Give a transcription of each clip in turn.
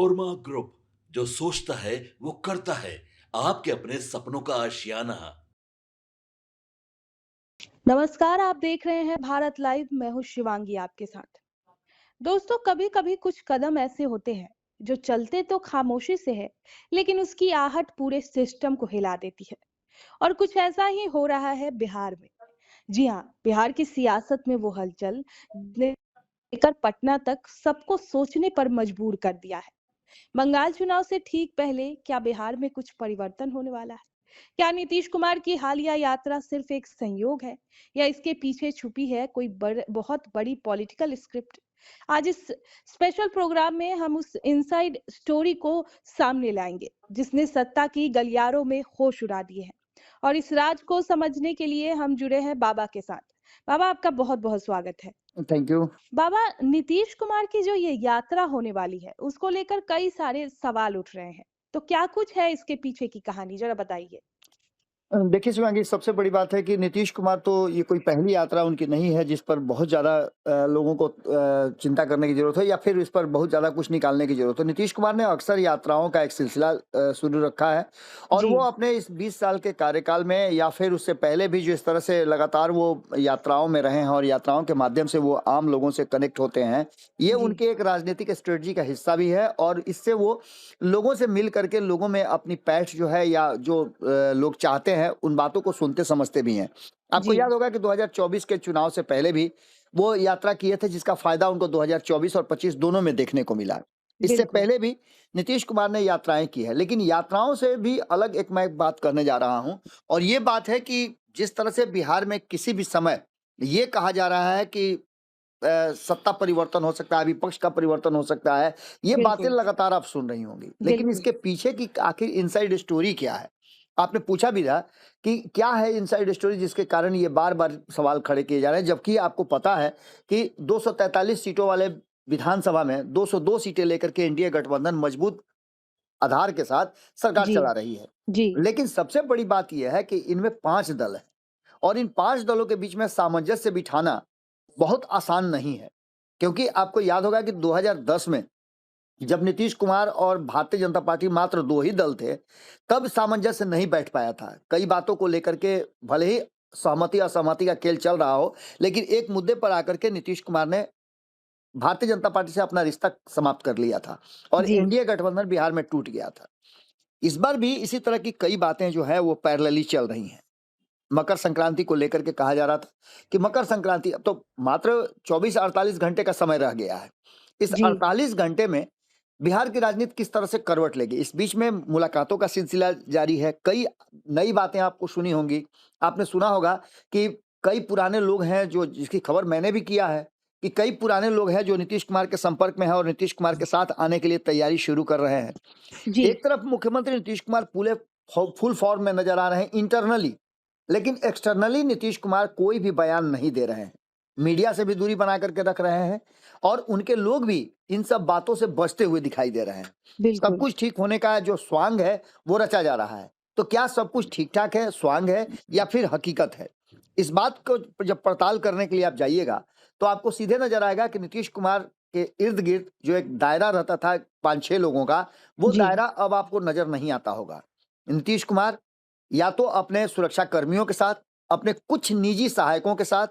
नोरमा group, जो सोचता है वो करता है। आपके अपने सपनों का आशियाना। नमस्कार, आप देख रहे हैं भारत लाइव। मैं हूँ शिवांगी आपके साथ। दोस्तों, कभी-कभी कुछ कदम ऐसे होते हैं जो चलते तो खामोशी से है, लेकिन उसकी आहट पूरे सिस्टम को हिला देती है। और कुछ ऐसा ही हो रहा है बिहार में। जी हाँ, बिहार की सियासत में वो हलचल ने लेकर पटना तक सबको सोचने पर मजबूर कर दिया है। बंगाल चुनाव से ठीक पहले क्या बिहार में कुछ परिवर्तन होने वाला है? क्या नीतीश कुमार की हालिया यात्रा सिर्फ एक संयोग है या इसके पीछे छुपी है कोई बहुत बड़ी पॉलिटिकल स्क्रिप्ट? आज इस स्पेशल प्रोग्राम में हम उस इनसाइड स्टोरी को सामने लाएंगे जिसने सत्ता की गलियारों में होश उड़ा दिए हैं। और इस राज को समझने के लिए हम जुड़े हैं बाबा के साथ। बाबा, आपका बहुत बहुत स्वागत है। Thank you. बाबा, नीतीश कुमार की जो ये यात्रा होने वाली है उसको लेकर कई सारे सवाल उठ रहे हैं। तो क्या कुछ है इसके पीछे की कहानी, जरा बताइए। देखिए शिवांगी, सबसे बड़ी बात है कि नीतीश कुमार तो ये कोई पहली यात्रा उनकी नहीं है जिस पर बहुत ज़्यादा लोगों को चिंता करने की ज़रूरत है या फिर इस पर बहुत ज़्यादा कुछ निकालने की ज़रूरत है। नीतीश कुमार ने अक्सर यात्राओं का एक सिलसिला शुरू रखा है और जी। वो अपने इस 20 साल के कार्यकाल में या फिर उससे पहले भी जो इस तरह से लगातार वो यात्राओं में रहे हैं और यात्राओं के माध्यम से वो आम लोगों से कनेक्ट होते हैं, ये जी। उनके एक राजनीतिक स्ट्रेटजी का हिस्सा भी है और इससे वो लोगों से मिल करके लोगों में अपनी पैठ जो है या जो लोग चाहते हैं उन बातों को सुनते समझते भी हैं। आपको जी। याद होगा कि 2024 के चुनाव से पहले भी वो यात्रा किए थे जिसका फायदा उनको 2024 और 25 दोनों में देखने को मिला। इससे बिल्कुल। पहले भी नीतीश कुमार ने यात्राएं की है, लेकिन यात्राओं से भी अलग एक मैं बात करने जा रहा हूं और ये बात है कि जिस तरह से बिहार में किसी भी समय ये कहा जा रहा है कि सत्ता परिवर्तन हो सकता है, विपक्ष का परिवर्तन हो सकता है, ये बातें बिल्कुल। लगातार आप सुन रही होंगी। लेकिन बिल्कुल। इसके पीछे की आखिर इनसाइड स्टोरी क्या है? आपने पूछा भी था कि क्या है इनसाइड स्टोरी जिसके कारण ये बार-बार सवाल खड़े किए जा रहे हैं, जबकि आपको पता है कि 243 सीटों वाले विधानसभा में 202 सीटें लेकर के एनडीए गठबंधन मजबूत आधार के साथ सरकार जी। चला रही है। जी। लेकिन सबसे बड़ी बात ये है कि इनमें 5 दल हैं और इन 5 दलों के बीच में सामंजस्य बिठाना बहुत आसान नहीं है, क्योंकि आपको याद होगा कि 2010 में जब नीतीश कुमार और भारतीय जनता पार्टी मात्र 2 ही दल थे, तब सामंजस्य नहीं बैठ पाया था। कई बातों को लेकर के भले ही सहमति-असहमति का खेल चल रहा हो, लेकिन एक मुद्दे पर आकर के नीतीश कुमार ने भारतीय जनता पार्टी से अपना रिश्ता समाप्त कर लिया था और जी। एनडीए गठबंधन बिहार में टूट गया था। इस बार भी इसी तरह की कई बातें जो है वो पैरेलली चल रही हैं। मकर संक्रांति को लेकर के कहा जा रहा था कि मकर संक्रांति अब तो मात्र 24-48 घंटे का समय रह गया है। इस जी। 48 घंटे में बिहार की राजनीति किस तरह से करवट लेगी? इस बीच में मुलाकातों का सिलसिला जारी है। कई नई बातें आपको सुनी होंगी। आपने सुना होगा कि कई पुराने लोग हैं जो जिसकी खबर मैंने भी किया है कि कई पुराने लोग हैं जो नीतीश कुमार के संपर्क में हैं और नीतीश कुमार के साथ आने के लिए तैयारी शुरू कर रहे हैं। जी। एक तरफ मुख्यमंत्री नीतीश कुमार पूरे फुल फॉर्म में नजर आ रहे हैं इंटरनली, लेकिन एक्सटर्नली नीतीश कुमार कोई भी बयान नहीं दे रहे हैं। मीडिया से भी दूरी बना करके रख रहे हैं और उनके लोग भी इन सब बातों से बचते हुए दिखाई दे रहे हैं। सब बिल्कुल। कुछ ठीक होने का जो स्वांग है वो रचा जा रहा है। तो क्या सब कुछ ठीक-ठाक है, स्वांग है या फिर हकीकत है? इस बात को जब पड़ताल करने के लिए आप जाइएगा, तो आपको सीधे नजर आएगा कि नीतीश कुमार के इर्द-गिर्द जो एक दायरा रहता था 5-6 लोगों का, वो जी। दायरा अब आपको नजर नहीं आता होगा। नीतीश कुमार या तो अपने सुरक्षा कर्मियों के साथ, अपने कुछ निजी सहायकों के साथ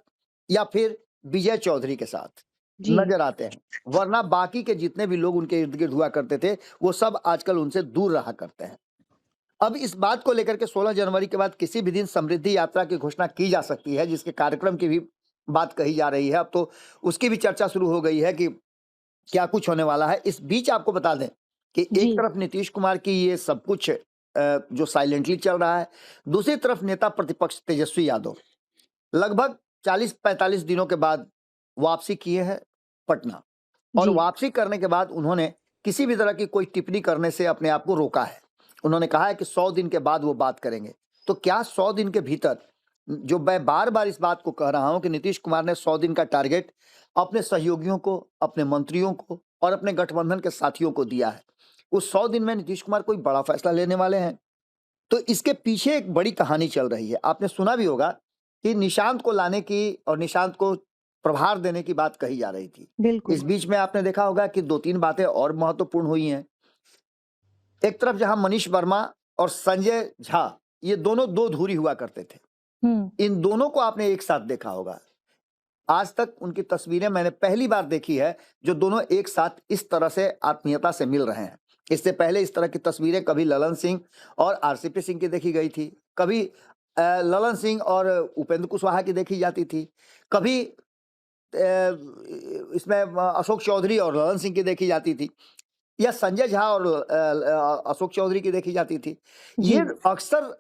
या फिर विजय चौधरी के साथ जी। नजर आते हैं। वरना बाकी के जितने भी लोग उनके इर्द-गिर्द हुआ करते थे, वो सब आजकल उनसे दूर रहा करते हैं। अब इस बात को लेकर के 16 जनवरी के बाद किसी भी दिन समृद्धि यात्रा की घोषणा की जा सकती है, जिसके कार्यक्रम की भी बात कही जा रही है। अब तो उसकी भी चर्चा शुरू हो गई है कि क्या कुछ होने वाला है। इस बीच आपको बता दें कि जी। एक तरफ नीतीश कुमार की ये सब कुछ जो साइलेंटली चल रहा है, दूसरी तरफ नेता प्रतिपक्ष तेजस्वी यादव लगभग 40-45 दिनों के बाद वापसी किए हैं पटना और जी। वापसी करने के बाद उन्होंने किसी भी तरह की कोई टिप्पणी करने से अपने आप को रोका है। उन्होंने कहा है कि 100 दिन के बाद वो बात करेंगे। तो क्या 100 दिन के भीतर जो मैं बार-बार इस बात को कह रहा हूं कि नीतीश कुमार ने 100 दिन का टारगेट अपने सहयोगियों को, अपने मंत्रियों को और अपने गठबंधन के साथियों को दिया है। उस 100 दिन में नीतीश कुमार कोई बड़ा फैसला लेने वाले हैं। तो इसके पीछे एक बड़ी कहानी चल रही है। आपने सुना भी होगा कि निशांत को लाने की और निशांत को प्रभार देने की बात कही जा रही थी। बिल्कुल। इस बीच में आपने देखा होगा कि 2-3 बातें और महत्वपूर्ण हुई हैं। एक तरफ जहां मनीष वर्मा और संजय झा, ये दोनों दो धुरी हुआ करते थे। इन दोनों को आपने एक साथ देखा होगा। आज तक उनकी तस्वीरें मैंने पहली बार देखी है जो दोनों एक साथ इस तरह से आत्मीयता से मिल रहे हैं। इससे पहले इस तरह की तस्वीरें कभी ललन सिंह और आरसीपी सिंह की देखी गई थी, कभी ललन सिंह और उपेंद्र कुशवाहा की देखी जाती थी, कभी इसमें अशोक चौधरी और ललन सिंह की देखी जाती थी, या संजय झा और अशोक चौधरी की देखी जाती थी। ये अक्सर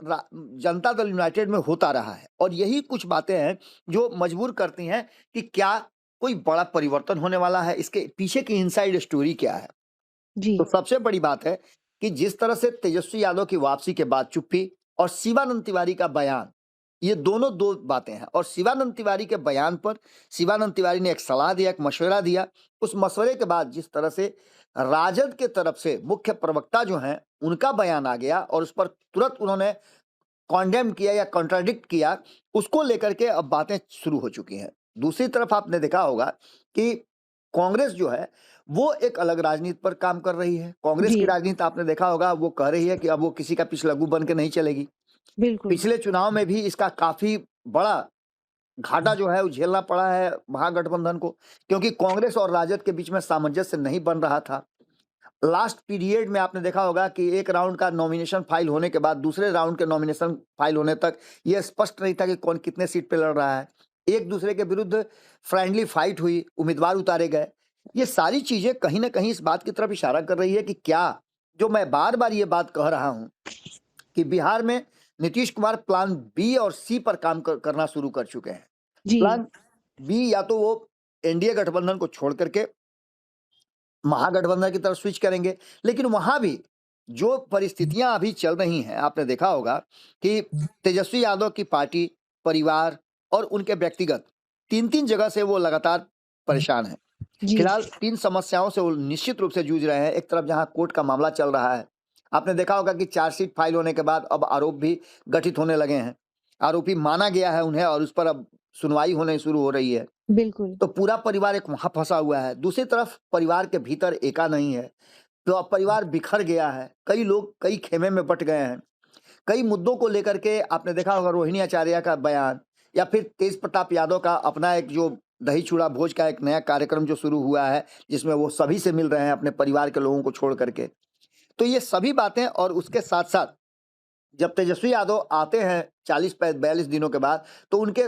जनता दल यूनाइटेड में होता रहा है और यही कुछ बातें हैं जो मजबूर करती हैं कि क्या कोई बड़ा परिवर्तन होने वाला है, इसके पीछे की इनसाइड स्टोरी क्या है। तो सबसे बड़ी बात है कि जिस तरह से तेजस्वी यादव की वापसी के बाद चुप्पी और शिवानंद तिवारी का बयान, ये दोनों दो बातें हैं। और शिवानंद तिवारी के बयान पर शिवानंद तिवारी ने एक सलाह दिया, एक मशवरा दिया। उस मशवरे के बाद जिस तरह से राजद के तरफ से मुख्य प्रवक्ता जो हैं उनका बयान आ गया और उस पर तुरंत उन्होंने कॉन्डेम किया या कॉन्ट्राडिक्ट किया, उसको लेकर के अब बातें शुरू हो चुकी हैं। दूसरी तरफ आपने देखा होगा कि कांग्रेस जो है वो एक अलग राजनीति पर काम कर रही है। कांग्रेस की राजनीति आपने देखा होगा, वो कह रही है कि अब वो किसी का पिछलग्गू बन के नहीं चलेगी। पिछले चुनाव में भी इसका काफी बड़ा घाटा जो है वो झेलना पड़ा है महागठबंधन को, क्योंकि कांग्रेस और राजद के बीच में सामंजस्य नहीं बन रहा था। लास्ट पीरियड में आपने देखा होगा कि एक राउंड का नॉमिनेशन फाइल होने के बाद दूसरे राउंड के नॉमिनेशन फाइल होने तक यह स्पष्ट नहीं था कि कौन कितने सीट पे लड़ रहा है। एक दूसरे के विरुद्ध फ्रेंडली फाइट हुई, उम्मीदवार उतारे गए। ये सारी चीजें कहीं ना कहीं इस बात की तरफ इशारा कर रही है कि क्या, जो मैं बार बार ये बात कह रहा हूं कि बिहार में नीतीश कुमार प्लान बी और सी पर काम करना शुरू कर चुके हैं। प्लान बी या तो वो एनडीए गठबंधन को छोड़ करके महागठबंधन की तरफ स्विच करेंगे, लेकिन वहां भी जो परिस्थितियां अभी चल रही हैं, आपने देखा होगा कि तेजस्वी यादव की पार्टी, परिवार और उनके व्यक्तिगत तीन जगह से वो लगातार परेशान हैं। फिलहाल 3 समस्याओं से वो निश्चित रूप से जूझ रहे हैं। एक तरफ जहां कोर्ट का मामला चल रहा है, आपने देखा होगा कि चार्जशीट फाइल होने के बाद अब आरोप भी गठित होने लगे हैं, आरोपी माना गया है उन्हें और उस पर अब सुनवाई होने शुरू हो रही है। बिल्कुल। तो पूरा परिवार एक वहां फंसा हुआ है। दूसरी तरफ परिवार के भीतर एका नहीं है, तो अब परिवार बिखर गया है। कई लोग कई खेमे में बट गए हैं। कई मुद्दों को लेकर के आपने देखा होगा रोहिणी आचार्य का बयान, या फिर तेज प्रताप यादव का अपना एक जो दही चूड़ा भोज का एक नया कार्यक्रम जो शुरू हुआ है, जिसमें वो सभी से मिल रहे हैं अपने परिवार के लोगों को छोड़ करके। तो ये सभी बातें, और उसके साथ साथ जब तेजस्वी यादव आते हैं 40-42 दिनों के बाद, तो उनके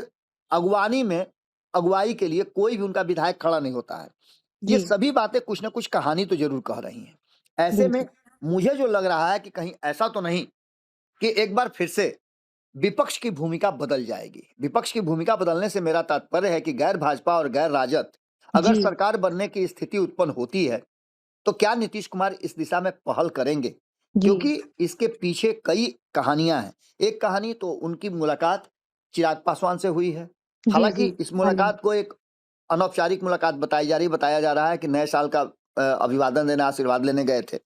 अगवानी में अगुवाई के लिए कोई भी उनका विधायक खड़ा नहीं होता है। ये सभी बातें कुछ ना कुछ कहानी तो जरूर कह रही हैं। ऐसे में मुझे जो लग रहा है कि कहीं ऐसा तो नहीं कि एक बार फिर से विपक्ष की भूमिका बदल जाएगी। विपक्ष की भूमिका बदलने से मेरा तात्पर्य है कि गैर भाजपा और गैर राजद अगर सरकार बनने की स्थिति उत्पन्न होती है, तो क्या नीतीश कुमार इस दिशा में पहल करेंगे? क्योंकि इसके पीछे कई कहानियां हैं। एक कहानी तो उनकी मुलाकात चिराग पासवान से हुई है। हालांकि इस मुलाकात को एक अनौपचारिक मुलाकात बताई जा रही, बताया जा रहा है कि नए साल का अभिवादन देने, आशीर्वाद लेने गए थे।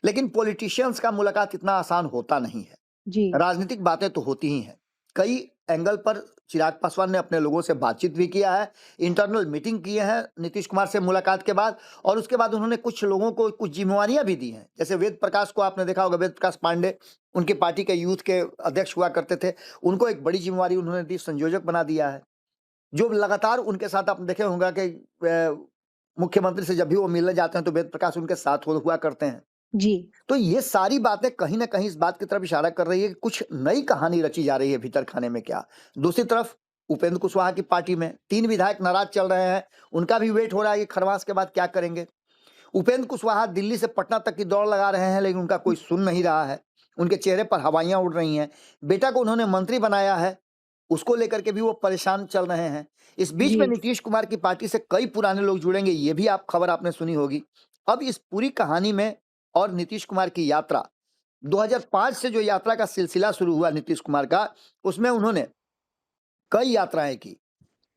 लेकिन पॉलिटिशियंस का मुलाकात इतना आसान होता नहीं है। राजनीतिक बातें तो होती ही हैं। कई एंगल पर चिराग पासवान ने अपने लोगों से बातचीत भी किया है, इंटरनल मीटिंग किए हैं नीतीश कुमार से मुलाकात के बाद, और उसके बाद उन्होंने कुछ लोगों को कुछ जिम्मेवारियां भी दी हैं। जैसे वेद प्रकाश को आपने देखा होगा, वेद प्रकाश पांडे उनकी पार्टी के यूथ के अध्यक्ष हुआ करते थे, उनको एक बड़ी जिम्मेवारी उन्होंने दी, संयोजक बना दिया है। जो लगातार उनके साथ आपने देखे होंगे कि मुख्यमंत्री से जब भी वो मिलने जाते हैं तो वेद प्रकाश उनके साथ हुआ करते हैं। तो ये सारी बातें कहीं ना कहीं इस बात की तरफ इशारा कर रही है कि कुछ नई कहानी रची जा रही है भीतर खाने में क्या। दूसरी तरफ उपेंद्र कुशवाहा की पार्टी में 3 विधायक नाराज चल रहे हैं, उनका भी वेट हो रहा है कि खरमास के बाद क्या करेंगे। उपेंद्र कुशवाहा दिल्ली से पटना तक की दौड़ लगा रहे हैं, लेकिन उनका कोई सुन नहीं रहा है। उनके चेहरे पर हवाइयां उड़ रही हैं। बेटा को उन्होंने मंत्री बनाया है, उसको लेकर के भी वो परेशान चल रहे हैं। इस बीच में नीतीश कुमार की पार्टी से कई पुराने लोग जुड़ेंगे, ये भी खबर आपने सुनी होगी। अब इस पूरी कहानी में और नीतीश कुमार की यात्रा 2005 से जो यात्रा का सिलसिला शुरू हुआ नीतीश कुमार का, उसमें उन्होंने कई यात्राएं की।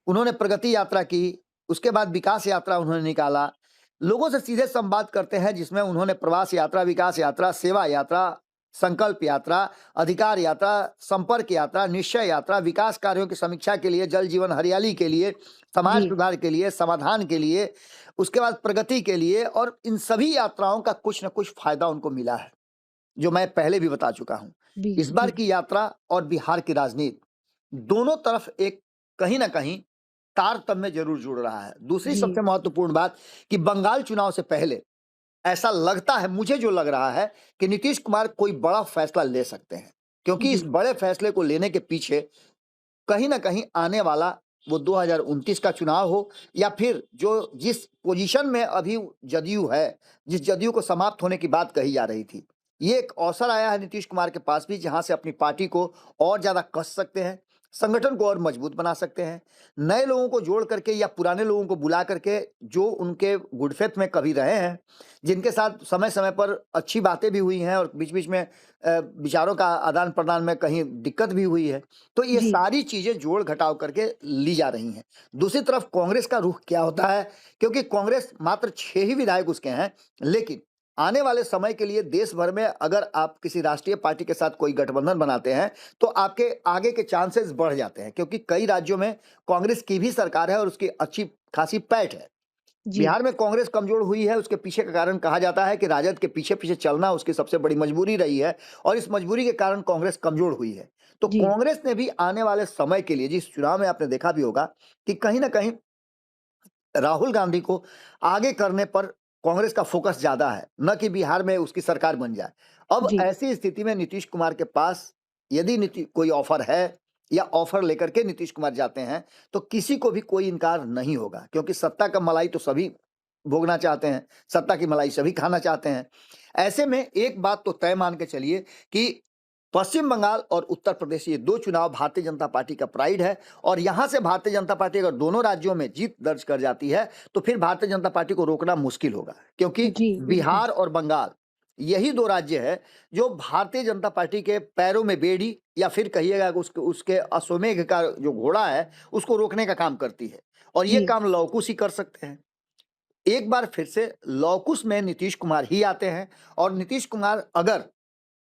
उन्होंने प्रगति यात्रा की, उसके बाद विकास यात्रा उन्होंने निकाला। लोगों से सीधे संवाद करते हैं, जिसमें उन्होंने प्रवास यात्रा, विकास यात्रा, सेवा यात्रा, संकल्प यात्रा, अधिकार यात्रा, संपर्क यात्रा, निश्चय यात्रा, विकास कार्यों की समीक्षा के लिए, जल जीवन हरियाली के लिए, समाज सुधार के लिए, समाधान के लिए, उसके बाद प्रगति के लिए, और इन सभी यात्राओं का कुछ न कुछ फायदा उनको मिला है। जो मैं पहले भी बता चुका हूं। इस बार जी की यात्रा और बिहार की राजनीति दोनों तरफ एक कहीं ना कहीं तारतम्य जरूर जुड़ रहा है। दूसरी जी सबसे महत्वपूर्ण बात कि बंगाल चुनाव से पहले ऐसा लगता है, मुझे जो लग रहा है कि नीतीश कुमार कोई बड़ा फैसला ले सकते हैं, क्योंकि इस जी बड़े फैसले को लेने के पीछे कहीं ना कहीं आने वाला वो 2029 का चुनाव हो, या फिर जो जिस पोजीशन में अभी जदयू है, जिस जदयू को समाप्त होने की बात कही जा रही थी, ये एक अवसर आया है नीतीश कुमार के पास भी, जहां से अपनी पार्टी को और ज्यादा कस सकते हैं, संगठन को और मजबूत बना सकते हैं, नए लोगों को जोड़ करके या पुराने लोगों को बुला करके जो उनके गुडफेथ में कभी रहे हैं, जिनके साथ समय समय पर अच्छी बातें भी हुई हैं और बीच बीच में विचारों का आदान प्रदान में कहीं दिक्कत भी हुई है, तो ये जी सारी चीजें जोड़ घटाव करके ली जा रही हैं। दूसरी तरफ कांग्रेस का रुख क्या होता है, क्योंकि कांग्रेस मात्र 6 ही विधायक उसके हैं, लेकिन आने वाले समय के लिए देश भर में अगर आप किसी राष्ट्रीय पार्टी के साथ कोई गठबंधन बनाते हैं तो आपके आगे के चांसेस बढ़ जाते हैं, क्योंकि कई राज्यों में कांग्रेस की भी सरकार है और उसकी अच्छी खासी पैठ है। जी बिहार में कांग्रेस कमजोर हुई है, उसके पीछे का कारण कहा जाता है कि राजद के पीछे पीछे चलना उसकी सबसे बड़ी मजबूरी रही है, और इस मजबूरी के कारण कांग्रेस कमजोर हुई है। तो जी कांग्रेस ने भी आने वाले समय के लिए, जिस चुनाव में आपने देखा भी होगा कि कहीं ना कहीं राहुल गांधी को आगे करने पर कांग्रेस का फोकस ज्यादा है, न कि बिहार में उसकी सरकार बन जाए। अब जी ऐसी स्थिति में नीतीश कुमार के पास यदि कोई ऑफर है या ऑफर लेकर के नीतीश कुमार जाते हैं, तो किसी को भी कोई इनकार नहीं होगा, क्योंकि सत्ता का मलाई तो सभी भोगना चाहते हैं, सत्ता की मलाई सभी खाना चाहते हैं। ऐसे में एक बात तो तय मान के चलिए कि पश्चिम बंगाल और उत्तर प्रदेश, ये 2 चुनाव भारतीय जनता पार्टी का प्राइड है, और यहां से भारतीय जनता पार्टी अगर दोनों राज्यों में जीत दर्ज कर जाती है तो फिर भारतीय जनता पार्टी को रोकना मुश्किल होगा, क्योंकि जी बिल्कुल बिहार और बंगाल यही 2 राज्य है जो भारतीय जनता पार्टी के पैरों में बेड़ी, या फिर कहिएगा कि उसके उसके अश्वमेघ का जो घोड़ा है उसको रोकने का काम करती है, और ये जी काम लवकुश ही कर सकते हैं। एक बार फिर से लवकुश में नीतीश कुमार ही आते हैं, और नीतीश कुमार अगर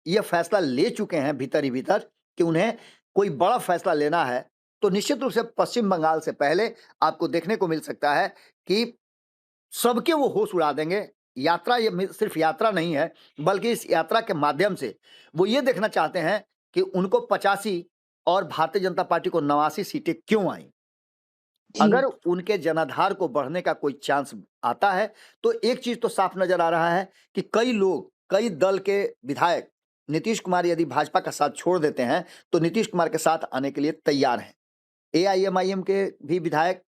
ये फैसला ले चुके हैं भीतर ही भीतर कि उन्हें कोई बड़ा फैसला लेना है, तो निश्चित रूप से पश्चिम बंगाल से पहले आपको देखने को मिल सकता है कि सबके वो होश उड़ा देंगे। यात्रा ये सिर्फ यात्रा नहीं है, बल्कि इस यात्रा के माध्यम से वो ये देखना चाहते हैं कि उनको 85 और भारतीय जनता पार्टी को 89 सीटें क्यों आई। जी अगर उनके जनाधार को बढ़ने का कोई चांस आता है, तो एक चीज तो साफ नजर आ रहा है कि कई लोग, कई दल के विधायक नीतीश कुमार यदि भाजपा का साथ छोड़ देते हैं तो नीतीश कुमार के साथ आने के लिए तैयार हैं। एआईएमआईएम के भी विधायक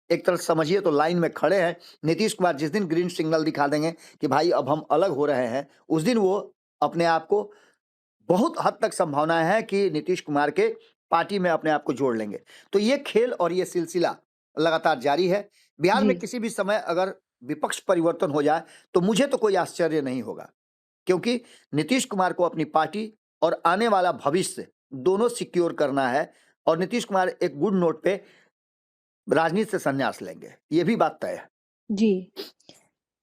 एक तरह से समझिए तो लाइन में खड़े हैं। नीतीश कुमार जिस दिन ग्रीन सिग्नल दिखा देंगे कि भाई अब हम अलग हो रहे हैं, उस दिन वो अपने आप को, बहुत हद तक संभावना है कि नीतीश कुमार के पार्टी में अपने आप को जोड़ लेंगे। तो ये खेल और ये सिलसिला लगातार जारी है। बिहार जी में किसी भी समय अगर विपक्ष परिवर्तन हो जाए तो मुझे तो कोई आश्चर्य नहीं होगा, क्योंकि नीतीश कुमार को अपनी पार्टी और आने वाला भविष्य दोनों सिक्योर करना है, और नीतीश कुमार एक गुड नोट पे राजनीति से संन्यास लेंगे, ये भी बात तय है। जी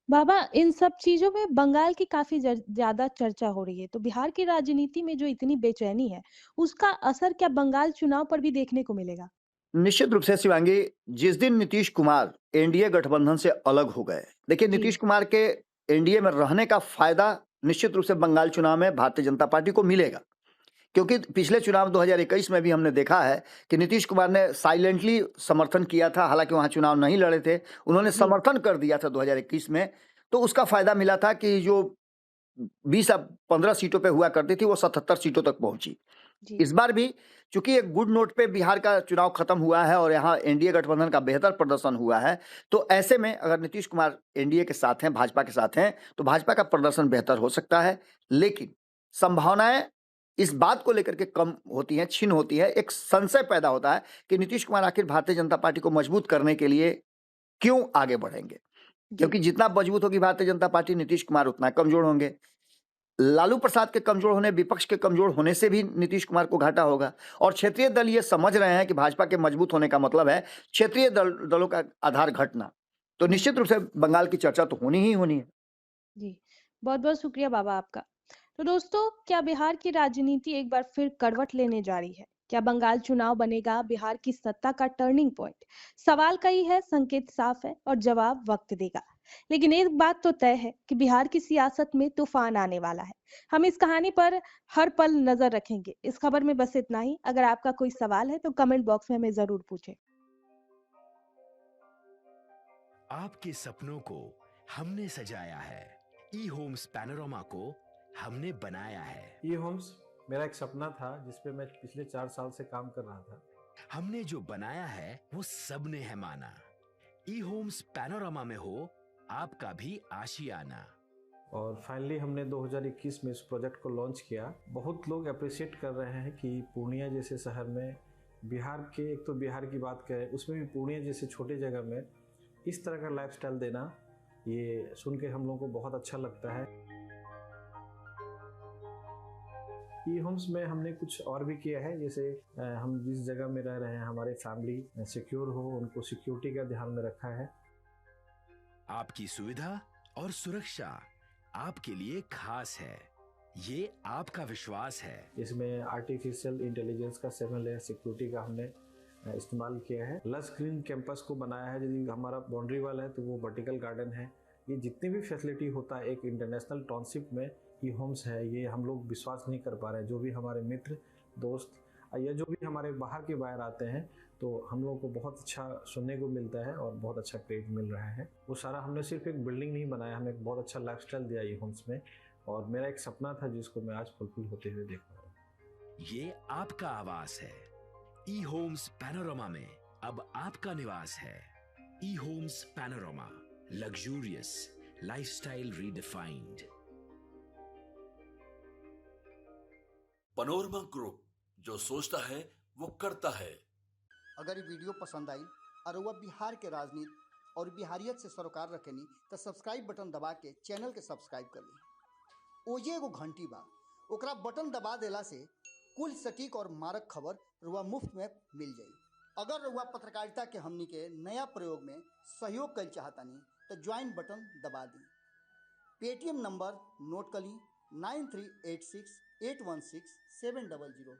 बाबा, इन सब चीजों में बंगाल की काफी ज्यादा चर्चा हो रही है, तो बिहार की राजनीति में जो इतनी बेचैनी है, उसका असर क्या बंगाल चुनाव पर भी देखने को मिलेगा? निश्चित रूप से शिवांगी, जिस दिन नीतीश कुमार एनडीए गठबंधन से अलग हो गए, देखिए जी नीतीश कुमार के एनडीए में रहने का फायदा निश्चित रूप से बंगाल चुनाव में भारतीय जनता पार्टी को मिलेगा, क्योंकि पिछले चुनाव 2021 में भी हमने देखा है कि नीतीश कुमार ने साइलेंटली समर्थन किया था, हालांकि वहां चुनाव नहीं लड़े थे, उन्होंने जी समर्थन कर दिया था 2021 में। तो उसका फायदा मिला था कि जो 20 या 15 सीटों पे हुआ करती थी वो 77 सीटों तक पहुंची। जी इस बार भी चूंकि एक गुड नोट पे बिहार का चुनाव खत्म हुआ है और यहाँ एनडीए गठबंधन का बेहतर प्रदर्शन हुआ है, तो ऐसे में अगर नीतीश कुमार एनडीए के साथ हैं, भाजपा के साथ हैं, तो भाजपा का प्रदर्शन बेहतर हो सकता है। लेकिन संभावनाएं इस बात को लेकर के कम होती हैं, छीन होती है। एक संशय पैदा होता है कि नीतीश कुमार आखिर भारतीय जनता पार्टी को मजबूत करने के लिए क्यों आगे बढ़ेंगे, जी क्योंकि जितना मजबूत होगी भारतीय जनता पार्टी, नीतीश कुमार उतना कमजोर होंगे। लालू प्रसाद के कमजोर होने, विपक्ष के कमजोर होने से भी नीतीश कुमार को घाटा होगा, और क्षेत्रीय दल ये समझ रहे हैं कि भाजपा के मजबूत होने का मतलब है क्षेत्रीय दलों का आधार घटना। तो जी निश्चित रूप से बंगाल की चर्चा तो होनी ही होनी है। जी बहुत बहुत शुक्रिया बाबा आपका। तो दोस्तों, क्या बिहार की राजनीति एक बार फिर करवट लेने जा रही है? क्या बंगाल चुनाव बनेगा बिहार की सत्ता का टर्निंग पॉइंट? सवाल कई है, संकेत साफ है और जवाब वक्त देगा। लेकिन एक बात तो तय है कि बिहार की सियासत में तूफान आने वाला है। हम इस कहानी पर हर पल नजर रखेंगे। इस खबर में बस इतना ही। अगर आपका कोई सवाल है तो कमेंट बॉक्स में हमें जरूर पूछें। आपके सपनों को हमने सजाया है, ई होम्स पैनोरामा को हमने बनाया है। ई होम्स मेरा एक सपना था जिस पे मैं पिछले 4 साल से काम कर रहा था। हमने जो बनाया है वो सबने है माना। ई होम्स पैनोरामा में हो आपका भी आशियाना। और फाइनली हमने 2021 में इस प्रोजेक्ट को लॉन्च किया। बहुत लोग अप्रिशिएट कर रहे हैं कि पूर्णिया जैसे शहर में, बिहार के, एक तो बिहार की बात करें उसमें भी पूर्णिया जैसे छोटे जगह में इस तरह का लाइफस्टाइल देना, ये सुन के हम लोगों को बहुत अच्छा लगता है। ई होम्स में हमने कुछ और भी किया है, जैसे हम जिस जगह में रह रहे हैं हमारे फैमिली सिक्योर हो, उनको सिक्योरिटी का ध्यान में रखा है। आपकी सुविधा और सुरक्षा आपके लिए खास है, ये आपका विश्वास है। इसमें आर्टिफिशियल इंटेलिजेंस का 7 लेयर सिक्योरिटी का हमने इस्तेमाल किया है। लस ग्रीन कैंपस को बनाया है। यदि हमारा बाउंड्री वाल है तो वो वर्टिकल गार्डन है। ये जितनी भी फैसिलिटी होता है एक इंटरनेशनल टाउनशिप में ई होम्स है, ये हम लोग विश्वास नहीं कर पा रहे हैं। जो भी हमारे मित्र दोस्त या जो भी हमारे बाहर आते हैं तो हम लोगों को बहुत अच्छा सुनने को मिलता है और बहुत अच्छा क्रेडिट मिल रहा है। वो सारा हमने सिर्फ एक बिल्डिंग नहीं बनाया, हमें एक बहुत अच्छा लाइफस्टाइल दिया ई होम्स में, और मेरा एक सपना था जिसको मैं आज फुलफिल होते हुए देख रहा हूँ। ये आपका आवास है। ई होम्स पैनोरामा में अब आपका निवास है। E Homes Panorama, luxurious lifestyle redefined. Panorama group, जो सोचता है वो करता है। अगर ये वीडियो पसंद आई और वह बिहार के राजनीति और बिहारियत से सरोकार रखेनी तो सब्सक्राइब बटन दबा के चैनल के सब्सक्राइब कर ली। ओजे एगो घंटी बा, ओकरा बटन दबा देला से कुल सटीक और मारक खबर रुआ मुफ्त में मिल जाई। अगर रुआ पत्रकारिता के हमनी के नया प्रयोग में सहयोग कर चाहतानी तो ज्वाइन बटन दबा दी। पेटीएम नंबर नोट कर ली 9386816700।